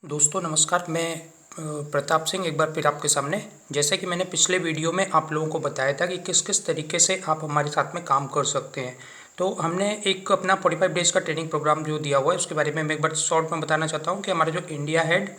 दोस्तों नमस्कार। मैं प्रताप सिंह एक बार फिर आपके सामने। जैसे कि मैंने पिछले वीडियो में आप लोगों को बताया था कि किस किस तरीके से आप हमारे साथ में काम कर सकते हैं। तो हमने एक अपना 45 डेज़ का ट्रेनिंग प्रोग्राम जो दिया हुआ है उसके बारे में मैं एक बार शॉर्ट में बताना चाहता हूँ कि हमारा जो इंडिया हेड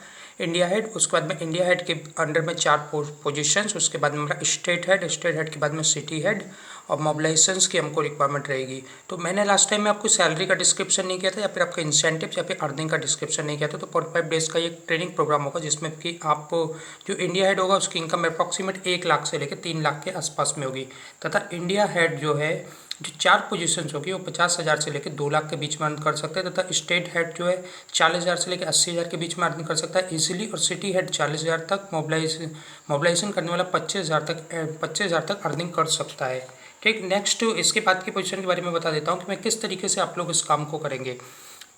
उसके बाद में इंडिया हेड के अंडर में 4 पोजीशंस, उसके बाद में हमारा स्टेट हेड के बाद में सिटी हेड और मोबिलाइजेशंस की हमको रिक्वायरमेंट रहेगी। तो मैंने लास्ट टाइम में आपको सैलरी का डिस्क्रिप्शन नहीं किया था या फिर आपका इंसेंटिव या फिर अर्निंग का डिस्क्रिप्शन नहीं किया था। तो 45 डेज़ का ये ट्रेनिंग प्रोग्राम होगा जिसमें कि आप जो इंडिया हेड होगा उसकी इनकम अप्रॉक्सीमेट 1 लाख से लेकर 3 लाख के आसपास में होगी, तथा इंडिया हेड जो है जो 4 पोजीशंस होगी वो 50,000 से लेकर 2 लाख के बीच में अर्न कर सकते हैं, तथा स्टेट हेड जो है 40,000 से लेकर 80,000 के बीच में अर्न कर सकता है इजीली, और सिटी हेड 40,000 तक, मोबिलाइजेशन करने वाला 25,000 तक अर्निंग कर सकता है। ठीक, नेक्स्ट इसके बाद की पोजीशन के बारे में बता देता हूँ कि मैं किस तरीके से आप लोग इस काम को करेंगे।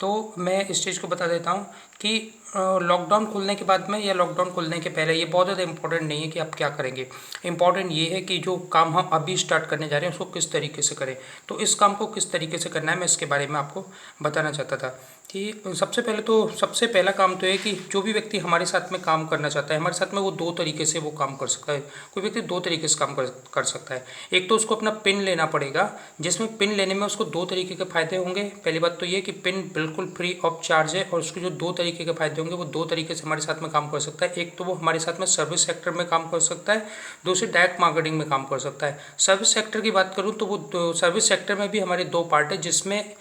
तो मैं इस चीज़ को बता देता हूँ कि लॉकडाउन खुलने के बाद में या लॉकडाउन खुलने के पहले ये बहुत ज़्यादा इंपॉर्टेंट नहीं है कि आप क्या करेंगे। इंपॉर्टेंट ये है कि जो काम हम अभी स्टार्ट करने जा रहे हैं उसको किस तरीके से करें। तो इस काम को किस तरीके से करना है मैं इसके बारे में आपको बताना चाहता था कि सबसे पहला काम तो है कि जो भी व्यक्ति हमारे साथ में काम करना चाहता है हमारे साथ में, वो 2 तरीके से वो काम कर सकता है। कोई व्यक्ति 2 तरीके से काम कर सकता है। एक तो उसको अपना पिन लेना पड़ेगा, जिसमें पिन लेने में उसको 2 तरीके के फायदे होंगे। पहली बात तो ये कि पिन बिल्कुल फ्री ऑफ चार्ज है, और उसके जो 2 तरीके के फायदे होंगे वो 2 तरीके से हमारे साथ में काम कर सकता है। एक तो वो हमारे साथ में सर्विस सेक्टर में काम कर सकता है, दूसरी डायरेक्ट मार्केटिंग में काम कर सकता है। सर्विस सेक्टर की बात करूँ तो वो सर्विस सेक्टर में भी हमारे 2 पार्ट है, जिसमें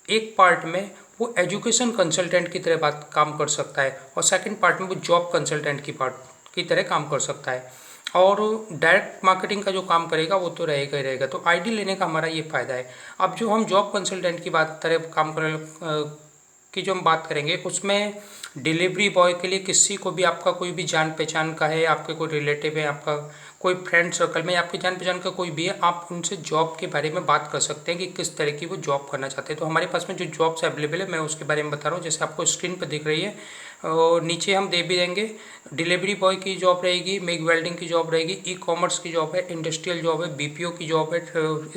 एक पार्ट में वो एजुकेशन कंसल्टेंट की तरह काम कर सकता है, और सेकंड पार्ट में वो जॉब कंसल्टेंट की तरह काम कर सकता है। और डायरेक्ट मार्केटिंग का जो काम करेगा वो तो रहेगा ही रहेगा। तो आईडी लेने का हमारा ये फ़ायदा है। अब जो हम जॉब कंसल्टेंट की बात तरह काम कर की जो हम बात करेंगे उसमें डिलीवरी बॉय के लिए किसी को भी, आपका कोई भी जान पहचान का है, आपके कोई रिलेटिव है, आपका कोई फ्रेंड सर्कल में, आपकी जान पहचान का कोई भी है, आप उनसे जॉब के बारे में बात कर सकते हैं कि किस तरह की वो जॉब करना चाहते हैं। तो हमारे पास में जो जॉब्स अवेलेबल है मैं उसके बारे में बता रहा हूँ, जैसे आपको स्क्रीन पर दिख रही है और नीचे हम दे भी देंगे। डिलीवरी बॉय की जॉब रहेगी, मेग वेल्डिंग की जॉब रहेगी, ई कॉमर्स की जॉब है, इंडस्ट्रियल जॉब है, बीपीओ की जॉब है,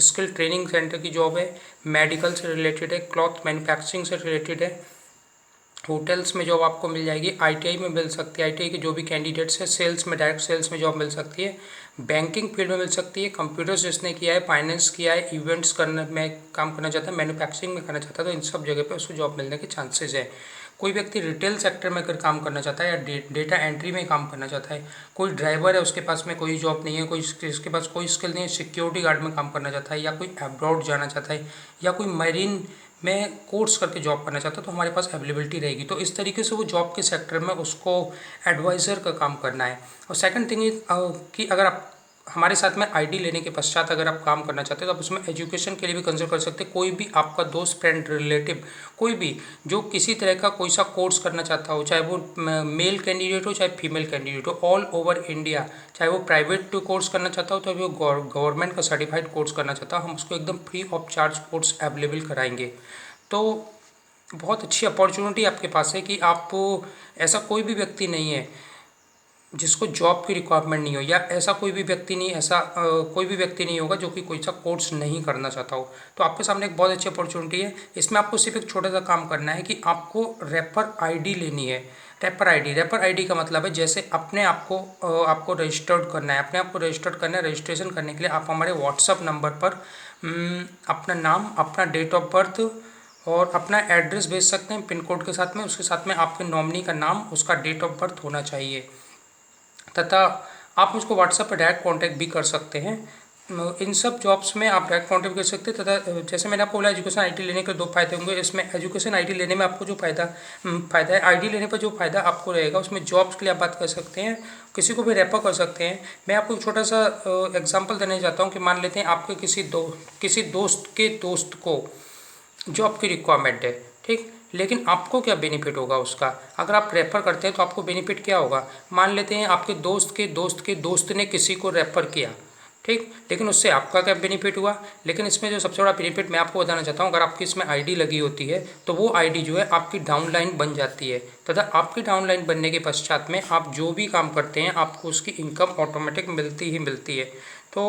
स्किल ट्रेनिंग सेंटर की जॉब है, मेडिकल से रिलेटेड है, क्लॉथ मैन्युफैक्चरिंग से रिलेटेड है, होटल्स में जॉब आपको मिल जाएगी, आईटीआई में मिल सकती है, आईटीआई के जो भी कैंडिडेट्स हैं, सेल्स में, डायरेक्ट सेल्स में जॉब मिल सकती है, बैंकिंग फील्ड में मिल सकती है, कंप्यूटर्स जिसने किया है, फाइनेंस किया है, इवेंट्स करने में काम करना चाहता है, मैन्युफैक्चरिंग में करना चाहता है, तो इन सब जगह पे उसको जॉब मिलने के चांसेस है। कोई व्यक्ति रिटेल सेक्टर में अगर काम करना चाहता है या डेटा एंट्री में काम करना चाहता है, कोई ड्राइवर है उसके पास में कोई जॉब नहीं है, कोई इसके पास कोई स्किल नहीं है, सिक्योरिटी गार्ड में काम करना चाहता है, या कोई अब्रॉड जाना चाहता है, या कोई मरीन में कोर्स करके जॉब करना चाहता है, तो हमारे पास अवेलेबिलिटी रहेगी। तो इस तरीके से वो जॉब के सेक्टर में उसको एडवाइज़र का काम करना है। और सेकंड थिंग इज कि अगर आप हमारे साथ में आईडी लेने के पश्चात अगर आप काम करना चाहते हैं तो आप उसमें एजुकेशन के लिए भी कंसिडर कर सकते हैं। कोई भी आपका दोस्त, फ्रेंड, रिलेटिव, कोई भी जो किसी तरह का कोई सा कोर्स करना चाहता हो, चाहे वो मेल कैंडिडेट हो चाहे फीमेल कैंडिडेट हो, ऑल ओवर इंडिया, चाहे वो प्राइवेट कोर्स करना चाहता हो, चाहे वो गवर्नमेंट का सर्टिफाइड कोर्स करना चाहता हो, हम उसको एकदम free of charge course available कराएंगे। तो बहुत अच्छी अपॉर्चुनिटी आपके पास है कि आप, ऐसा कोई भी व्यक्ति नहीं है जिसको जॉब की रिक्वायरमेंट नहीं हो, या ऐसा कोई भी व्यक्ति नहीं, कोई भी व्यक्ति नहीं होगा जो कि कोई सा कोर्स नहीं करना चाहता हो। तो आपके सामने एक बहुत अच्छी अपॉर्चुनिटी है। इसमें आपको सिर्फ एक छोटा सा काम करना है कि आपको रेफर आईडी लेनी है। रेफर आईडी का मतलब है जैसे आपको रजिस्टर्ड करना है, अपने आप को रजिस्टर्ड करना है। रजिस्ट्रेशन करने के लिए आप हमारे व्हाट्सअप नंबर पर अपना नाम, अपना डेट ऑफ बर्थ और अपना एड्रेस भेज सकते हैं पिन कोड के साथ में। उसके साथ में आपके नॉमिनी का नाम, उसका डेट ऑफ बर्थ होना चाहिए, तथा आप मुझको व्हाट्सएप पर डायरेक्ट कांटेक्ट भी कर सकते हैं। इन सब जॉब्स में आप डायरेक्ट कांटेक्ट कर सकते हैं। तथा जैसे मैंने आपको बोला एजुकेशन आईडी लेने के 2 फायदे होंगे। इसमें एजुकेशन आईडी लेने में आपको जो फ़ायदा है, आईडी लेने पर जो फ़ायदा आपको रहेगा उसमें जॉब्स के लिए आप बात कर सकते हैं, किसी को भी रेफर कर सकते हैं। मैं आपको एक छोटा सा एग्जाम्पल देना चाहता हूँ कि मान लेते हैं आपके किसी दोस्त के दोस्त को जॉब की रिक्वायरमेंट है, ठीक, लेकिन आपको क्या बेनिफिट होगा उसका। अगर आप रेफ़र करते हैं तो आपको बेनिफिट क्या होगा। मान लेते हैं आपके दोस्त ने किसी को रेफ़र किया, ठीक, लेकिन उससे आपका क्या बेनिफिट हुआ। लेकिन इसमें जो सबसे बड़ा बेनिफिट मैं आपको बताना चाहता हूँ, अगर आपकी इसमें आईडी लगी होती है तो वो आईडी जो है आपकी डाउनलाइन बन जाती है, तथा आपकी डाउनलाइन बनने के पश्चात में आप जो भी काम करते हैं आपको उसकी इनकम ऑटोमेटिक मिलती ही मिलती है। तो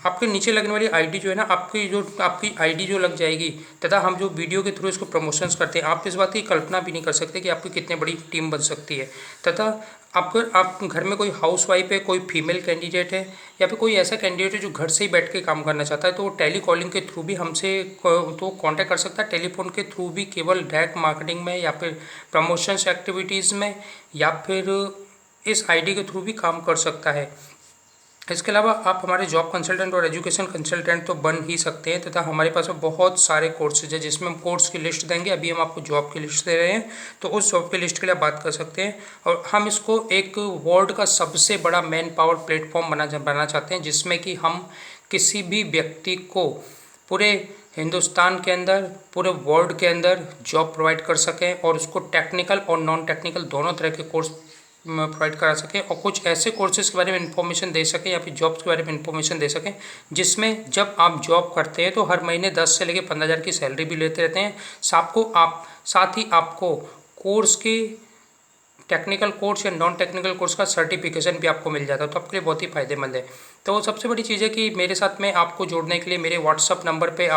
आपके नीचे लगने वाली आईडी जो है ना, आपकी आईडी जो लग जाएगी, तथा हम जो वीडियो के थ्रू इसको प्रमोशंस करते हैं, आप इस बात की कल्पना भी नहीं कर सकते कि आपकी कितनी बड़ी टीम बन सकती है। तथा अगर आप घर में कोई हाउसवाइफ है, कोई फीमेल कैंडिडेट है, या फिर कोई ऐसा कैंडिडेट है जो घर से ही बैठ के काम करना चाहता है, तो वो टेली कॉलिंग के थ्रू भी हमसे तो कांटेक्ट कर सकता है। टेलीफोन के थ्रू भी केवल डायरेक्ट मार्केटिंग में या फिर प्रमोशंस एक्टिविटीज़ में या फिर इस आईडी के थ्रू भी काम कर सकता है। इसके अलावा आप हमारे जॉब कंसल्टेंट और एजुकेशन कंसल्टेंट तो बन ही सकते हैं, तथा हमारे पास में बहुत सारे कोर्सेज हैं जिसमें हम कोर्स की लिस्ट देंगे। अभी हम आपको जॉब की लिस्ट दे रहे हैं, तो उस जॉब की लिस्ट के लिए बात कर सकते हैं। और हम इसको एक वर्ल्ड का सबसे बड़ा मैन पावर प्लेटफॉर्म बनाना चाहते हैं, जिसमें कि हम किसी भी व्यक्ति को पूरे हिंदुस्तान के अंदर, पूरे वर्ल्ड के अंदर जॉब प्रोवाइड कर सकें और उसको टेक्निकल और नॉन टेक्निकल दोनों तरह के कोर्स प्रोवाइड करा सकें, और कुछ ऐसे कोर्सेज़ के बारे में इन्फॉर्मेशन दे सकें या फिर जॉब्स के बारे में इन्फॉर्मेशन दे सकें, जिसमें जब आप जॉब करते हैं तो हर महीने 10 से लेकर 15,000 की सैलरी भी लेते रहते हैं। साथ ही आपको कोर्स की टेक्निकल कोर्स या नॉन टेक्निकल कोर्स का सर्टिफिकेशन भी आपको मिल जाता है, तो आपके लिए बहुत ही फायदेमंद है। तो सबसे बड़ी चीज़ है कि मेरे साथ में आपको जोड़ने के लिए मेरे व्हाट्सअप नंबर पे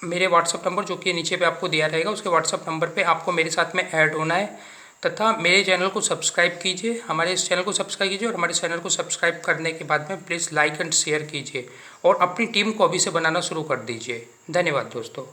मेरे व्हाट्सअप नंबर जो कि नीचे पे आपको दिया रहेगा, उसके व्हाट्सअप नंबर पे आपको मेरे साथ में ऐड होना है, तथा मेरे चैनल को सब्सक्राइब कीजिए, हमारे इस चैनल को सब्सक्राइब कीजिए, और हमारे चैनल को सब्सक्राइब करने के बाद में प्लीज़ लाइक एंड शेयर कीजिए और अपनी टीम को अभी से बनाना शुरू कर दीजिए। धन्यवाद दोस्तों।